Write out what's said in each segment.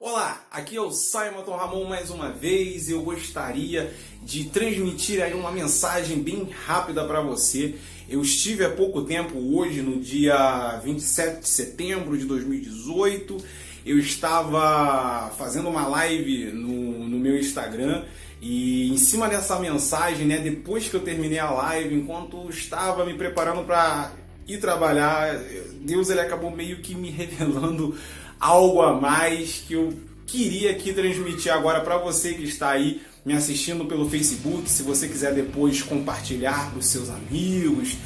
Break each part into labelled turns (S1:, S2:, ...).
S1: Olá, aqui é o Simon Ramon mais uma vez. Eu gostaria de transmitir aí uma mensagem bem rápida para você. Eu estive há pouco tempo, hoje no dia 27 de setembro de 2018, eu estava fazendo uma live no meu Instagram e em cima dessa mensagem, depois que eu terminei a live, enquanto eu estava me preparando para ir trabalhar, Deus ele acabou meio que me revelando algo a mais que eu queria aqui transmitir agora para você que está aí me assistindo pelo Facebook. Se você quiser depois compartilhar para os seus amigos,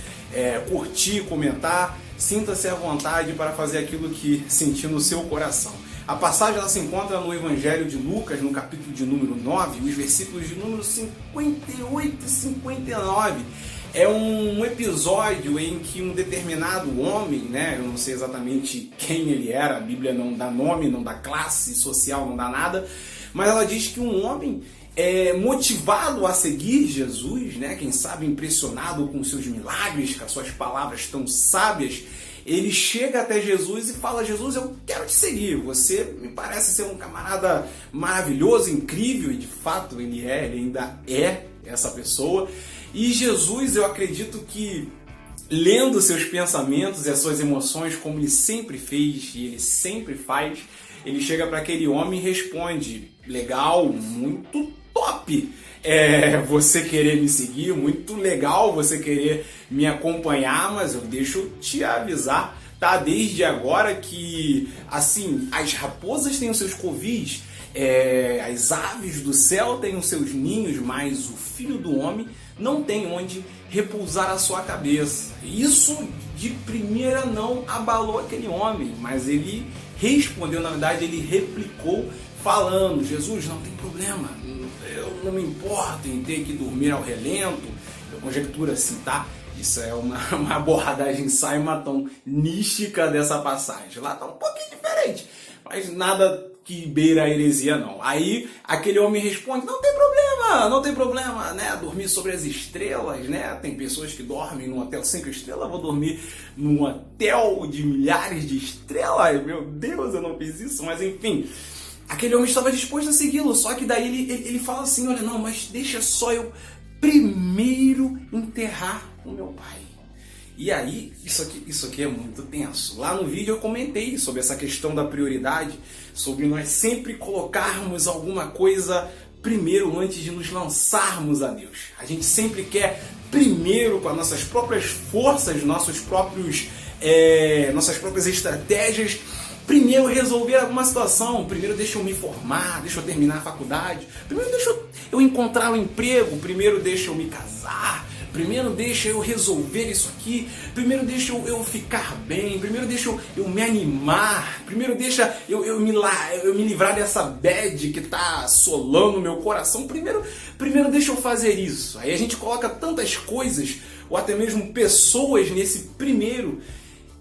S1: curtir, comentar, sinta-se à vontade para fazer aquilo que sentir no seu coração. A passagem ela se encontra no Evangelho de Lucas, no capítulo de número 9, os versículos de número 58 e 59. É um episódio em que um determinado homem, eu não sei exatamente quem ele era, a Bíblia não dá nome, não dá classe social, não dá nada, mas ela diz que um homem motivado a seguir Jesus, quem sabe impressionado com seus milagres, com as suas palavras tão sábias, ele chega até Jesus e fala: Jesus, eu quero te seguir, você me parece ser um camarada maravilhoso, incrível, e de fato ele ainda é essa pessoa. E Jesus, eu acredito que, lendo seus pensamentos e as suas emoções, como ele sempre fez e ele sempre faz, ele chega para aquele homem e responde: legal, muito top você querer me seguir, muito legal você querer me acompanhar, mas eu deixo te avisar, tá? Desde agora que, assim, as raposas têm os seus covis, as aves do céu têm os seus ninhos, mas o Filho do Homem não tem onde repousar a sua cabeça. Isso de primeira não abalou aquele homem, mas ele respondeu, na verdade ele replicou falando: Jesus, não tem problema, eu não me importo em ter que dormir ao relento. Eu conjecturo assim, tá? Isso é uma abordagem saimaton-nística dessa passagem. Lá tá um pouquinho diferente, mas nada que beira a heresia não. Aí aquele homem responde: não tem problema, dormir sobre as estrelas, tem pessoas que dormem num hotel 5 estrelas, eu vou dormir num hotel de milhares de estrelas, meu Deus, eu não fiz isso, mas enfim, aquele homem estava disposto a segui-lo, só que daí ele fala assim: olha, não, mas deixa só eu primeiro enterrar o meu pai. E aí, isso aqui é muito tenso. Lá no vídeo eu comentei sobre essa questão da prioridade, sobre nós sempre colocarmos alguma coisa primeiro antes de nos lançarmos a Deus. A gente sempre quer primeiro, com as nossas próprias forças, nossas próprias estratégias, primeiro resolver alguma situação. Primeiro deixa eu me formar, deixa eu terminar a faculdade, primeiro deixa eu encontrar um emprego, primeiro deixa eu me casar, primeiro deixa eu resolver isso aqui, primeiro deixa eu ficar bem, primeiro deixa eu me animar, primeiro deixa eu me livrar dessa bad que está assolando o meu coração, primeiro deixa eu fazer isso. Aí a gente coloca tantas coisas, ou até mesmo pessoas nesse primeiro,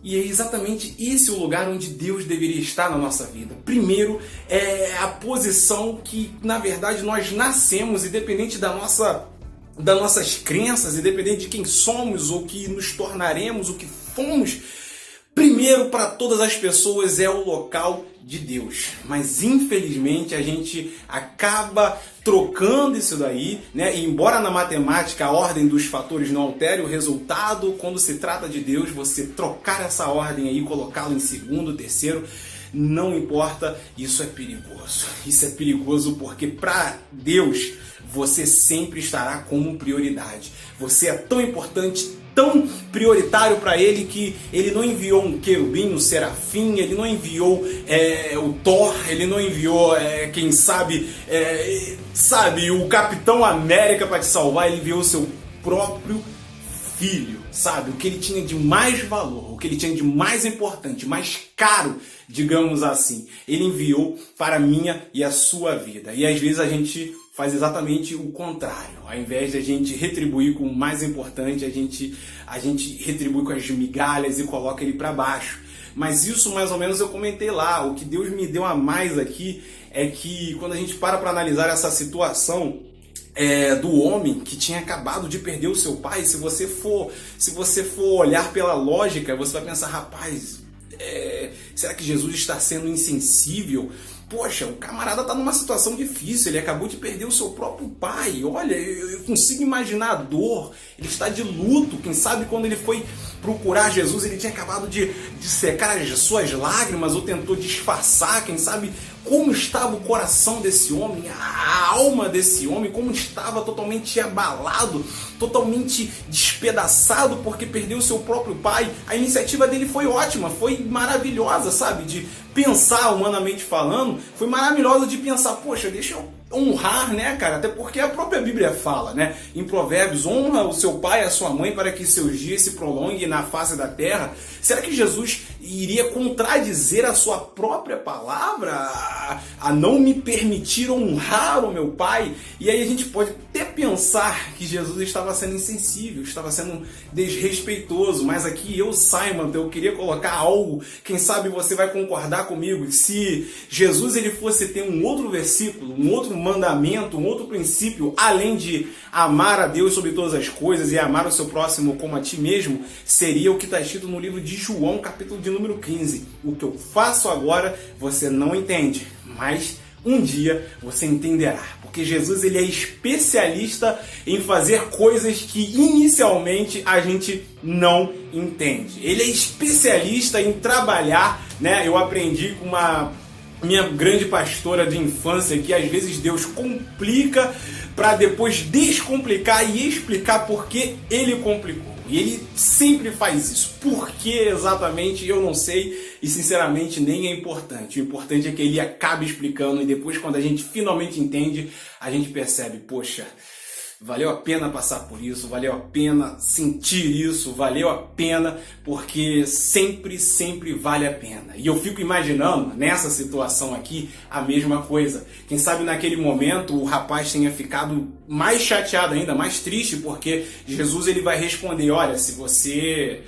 S1: e é exatamente esse o lugar onde Deus deveria estar na nossa vida. Primeiro é a posição que, na verdade, nós nascemos, independente das nossas crenças, independente de quem somos ou que nos tornaremos, o que fomos. Primeiro, para todas as pessoas, é o local de Deus. Mas, infelizmente, a gente acaba trocando isso daí, E embora na matemática a ordem dos fatores não altere o resultado, quando se trata de Deus, você trocar essa ordem aí, colocá-lo em segundo, terceiro, não importa, isso é perigoso. Isso é perigoso porque para Deus você sempre estará como prioridade. Você é tão importante, tão prioritário para Ele, que Ele não enviou um querubim, um serafim, Ele não enviou o Thor, Ele não enviou, quem sabe, o Capitão América para te salvar. Ele enviou o seu próprio Filho, o que Ele tinha de mais valor, o que Ele tinha de mais importante, mais caro, digamos assim, Ele enviou para a minha e a sua vida. E às vezes a gente faz exatamente o contrário. Ao invés de a gente retribuir com o mais importante, a gente retribui com as migalhas e coloca ele para baixo. Mas isso mais ou menos eu comentei lá. O que Deus me deu a mais aqui é que quando a gente para analisar essa situação do homem que tinha acabado de perder o seu pai, se você for olhar pela lógica, você vai pensar: rapaz, será que Jesus está sendo insensível poxa, o camarada tá numa situação difícil, ele acabou de perder o seu próprio pai. Olha, eu consigo imaginar a dor, ele está de luto. Quem sabe quando ele foi procurar Jesus, ele tinha acabado de secar as suas lágrimas ou tentou disfarçar. Quem sabe como estava o coração desse homem, a alma desse homem, como estava totalmente abalado, totalmente despedaçado porque perdeu o seu próprio pai. A iniciativa dele foi ótima, foi maravilhosa, sabe? De pensar, humanamente falando, foi maravilhosa de pensar, poxa, deixa eu honrar, né, cara? Até porque a própria Bíblia fala, né? Em Provérbios, honra o seu pai e a sua mãe para que seus dias se prolonguem na face da terra. Será que Jesus iria contradizer a sua própria palavra a não me permitir honrar o meu pai? E aí a gente pode até pensar que Jesus estava sendo insensível, estava sendo desrespeitoso, mas aqui eu, Simon, eu queria colocar algo, quem sabe você vai concordar comigo, se Jesus ele fosse ter um outro versículo, um outro mandamento, um outro princípio, além de amar a Deus sobre todas as coisas e amar o seu próximo como a ti mesmo, seria o que está escrito no livro de João, capítulo de número 15. O que eu faço agora, você não entende, mas um dia você entenderá, porque Jesus ele é especialista em fazer coisas que inicialmente a gente não entende. Ele é especialista em trabalhar, né? Eu aprendi com uma minha grande pastora de infância que às vezes Deus complica para depois descomplicar e explicar por que ele complicou. E ele sempre faz isso. Por que exatamente eu não sei e sinceramente nem é importante. O importante é que ele acabe explicando e depois quando a gente finalmente entende, a gente percebe, poxa, valeu a pena passar por isso, valeu a pena sentir isso, valeu a pena, porque sempre, sempre vale a pena. E eu fico imaginando, nessa situação aqui, a mesma coisa. Quem sabe naquele momento o rapaz tenha ficado mais chateado ainda, mais triste, porque Jesus ele vai responder, olha, se você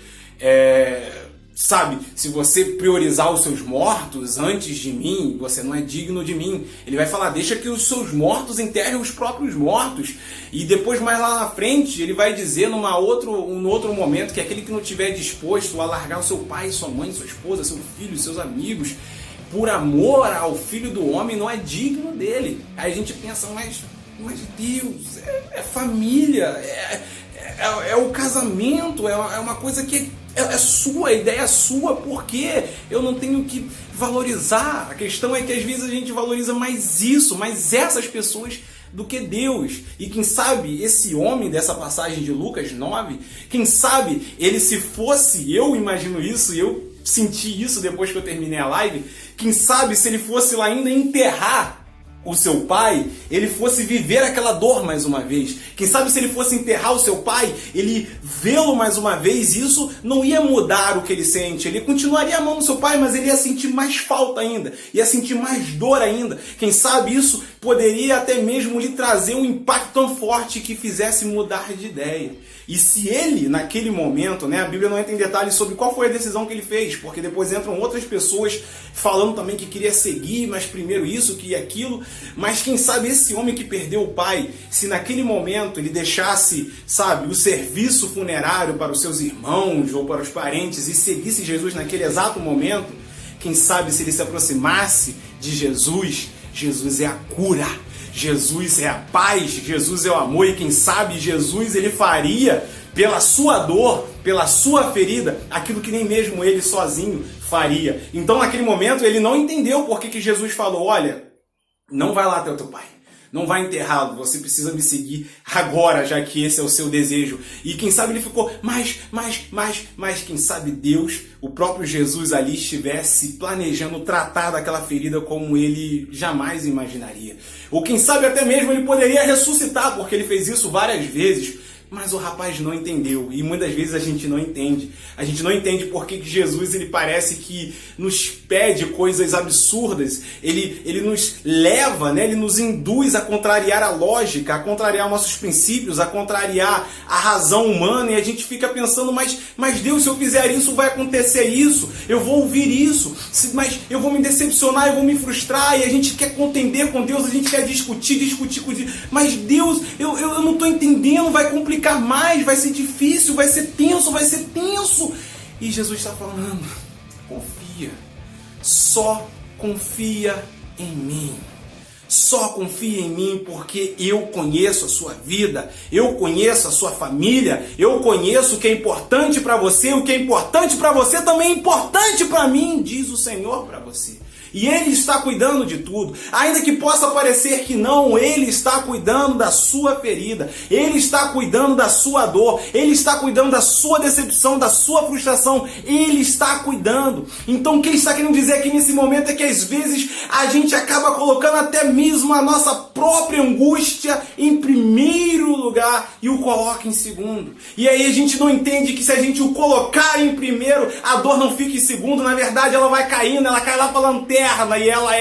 S1: se você priorizar os seus mortos antes de mim, você não é digno de mim. Ele vai falar, deixa que os seus mortos enterrem os próprios mortos. E depois, mais lá na frente, ele vai dizer num outro momento que aquele que não estiver disposto a largar o seu pai, sua mãe, sua esposa, seu filho, seus amigos, por amor ao Filho do Homem, não é digno dele. Aí a gente pensa, mas Deus, é família, é o casamento, é uma coisa que é sua, a ideia é sua, porque eu não tenho que valorizar. A questão é que às vezes a gente valoriza mais isso, mais essas pessoas do que Deus. E quem sabe esse homem dessa passagem de Lucas 9, quem sabe ele se fosse, eu imagino isso, eu senti isso depois que eu terminei a live, quem sabe se ele fosse lá ainda enterrar o seu pai, ele fosse viver aquela dor mais uma vez. Quem sabe se ele fosse enterrar o seu pai, ele vê-lo mais uma vez, e isso não ia mudar o que ele sente. Ele continuaria amando o seu pai, mas ele ia sentir mais falta ainda, ia sentir mais dor ainda. Quem sabe isso poderia até mesmo lhe trazer um impacto tão forte que fizesse mudar de ideia. E se ele, naquele momento, né, a Bíblia não entra em detalhes sobre qual foi a decisão que ele fez, porque depois entram outras pessoas falando também que queria seguir, mas primeiro isso, que aquilo. Mas quem sabe esse homem que perdeu o pai, se naquele momento ele deixasse, sabe, o serviço funerário para os seus irmãos ou para os parentes e seguisse Jesus naquele exato momento, quem sabe se ele se aproximasse de Jesus, Jesus é a cura. Jesus é a paz, Jesus é o amor, e quem sabe Jesus ele faria pela sua dor, pela sua ferida, aquilo que nem mesmo ele sozinho faria. Então naquele momento ele não entendeu por que Jesus falou, olha, não vai lá até o teu pai, não vai enterrá-lo, você precisa me seguir agora, já que esse é o seu desejo. E quem sabe ele ficou, mas quem sabe Deus, o próprio Jesus ali estivesse planejando tratar daquela ferida como ele jamais imaginaria. Ou quem sabe até mesmo ele poderia ressuscitar, porque ele fez isso várias vezes. Mas o rapaz não entendeu, e muitas vezes a gente não entende. A gente não entende porque que Jesus ele parece que nos pede coisas absurdas. Ele nos leva, né? Ele nos induz a contrariar a lógica, a contrariar nossos princípios, a contrariar a razão humana, e a gente fica pensando, mas Deus, se eu fizer isso, vai acontecer isso, eu vou ouvir isso, mas eu vou me decepcionar, eu vou me frustrar, e a gente quer contender com Deus, a gente quer discutir com Deus, mas Deus, eu não estou entendendo, vai complicar mais, vai ser difícil, vai ser tenso. E Jesus está falando, confia, só confia em mim. Só confie em mim porque eu conheço a sua vida, eu conheço a sua família, eu conheço o que é importante para você, o que é importante para você também é importante para mim, diz o Senhor para você. E Ele está cuidando de tudo. Ainda que possa parecer que não, Ele está cuidando da sua ferida. Ele está cuidando da sua dor. Ele está cuidando da sua decepção, da sua frustração. Ele está cuidando. Então o que Ele está querendo dizer aqui nesse momento é que às vezes a gente acaba colocando até mesmo a nossa própria angústia em primeiro lugar e o coloca em segundo. E aí a gente não entende que se a gente o colocar em primeiro, a dor não fica em segundo. Na verdade ela vai caindo, ela cai lá para a lanterna. E ela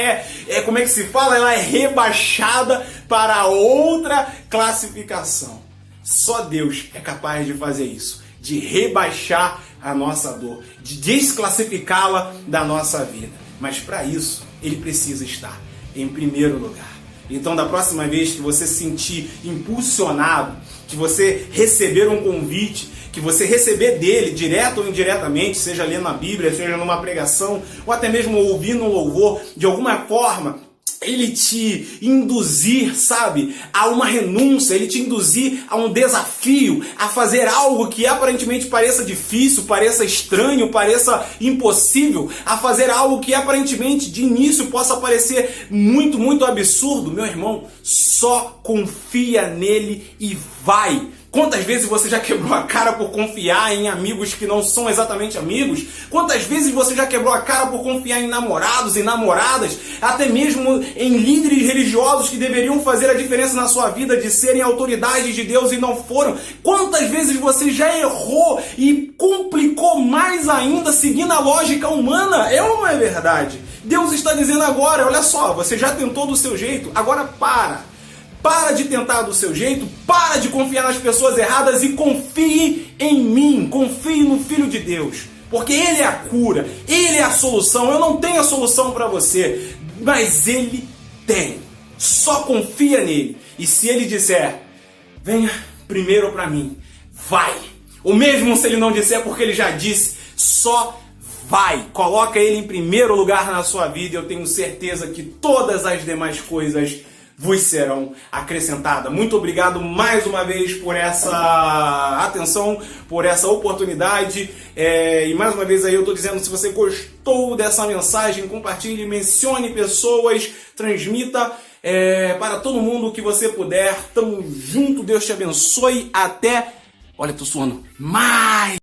S1: como é que se fala? Ela é rebaixada para outra classificação. Só Deus é capaz de fazer isso, de rebaixar a nossa dor, de desclassificá-la da nossa vida. Mas para isso, Ele precisa estar em primeiro lugar. Então, da próxima vez que você se sentir impulsionado, que você receber um convite, que você receber dele, direto ou indiretamente, seja lendo a Bíblia, seja numa pregação, ou até mesmo ouvindo um louvor, de alguma forma, ele te induzir, sabe, a uma renúncia, ele te induzir a um desafio, a fazer algo que aparentemente pareça difícil, pareça estranho, pareça impossível, a fazer algo que aparentemente de início possa parecer muito, muito absurdo. Meu irmão, só confia nele e vai. Quantas vezes você já quebrou a cara por confiar em amigos que não são exatamente amigos? Quantas vezes você já quebrou a cara por confiar em namorados e namoradas? Até mesmo em líderes religiosos que deveriam fazer a diferença na sua vida, de serem autoridades de Deus e não foram? Quantas vezes você já errou e complicou mais ainda seguindo a lógica humana? É ou não é verdade? Deus está dizendo agora, olha só, você já tentou do seu jeito, agora para. Para de tentar do seu jeito, para de confiar nas pessoas erradas e confie em mim, confie no Filho de Deus. Porque Ele é a cura, Ele é a solução. Eu não tenho a solução para você, mas Ele tem. Só confia nele. E se Ele disser, venha primeiro para mim, vai. Ou mesmo se Ele não disser, porque Ele já disse, só vai. Coloca Ele em primeiro lugar na sua vida e eu tenho certeza que todas as demais coisas vos serão acrescentadas. Muito obrigado mais uma vez por essa atenção, por essa oportunidade. E mais uma vez aí eu estou dizendo, se você gostou dessa mensagem, compartilhe, mencione pessoas, transmita para todo mundo que você puder. Tamo junto, Deus te abençoe. Até, olha, tô suando, mais.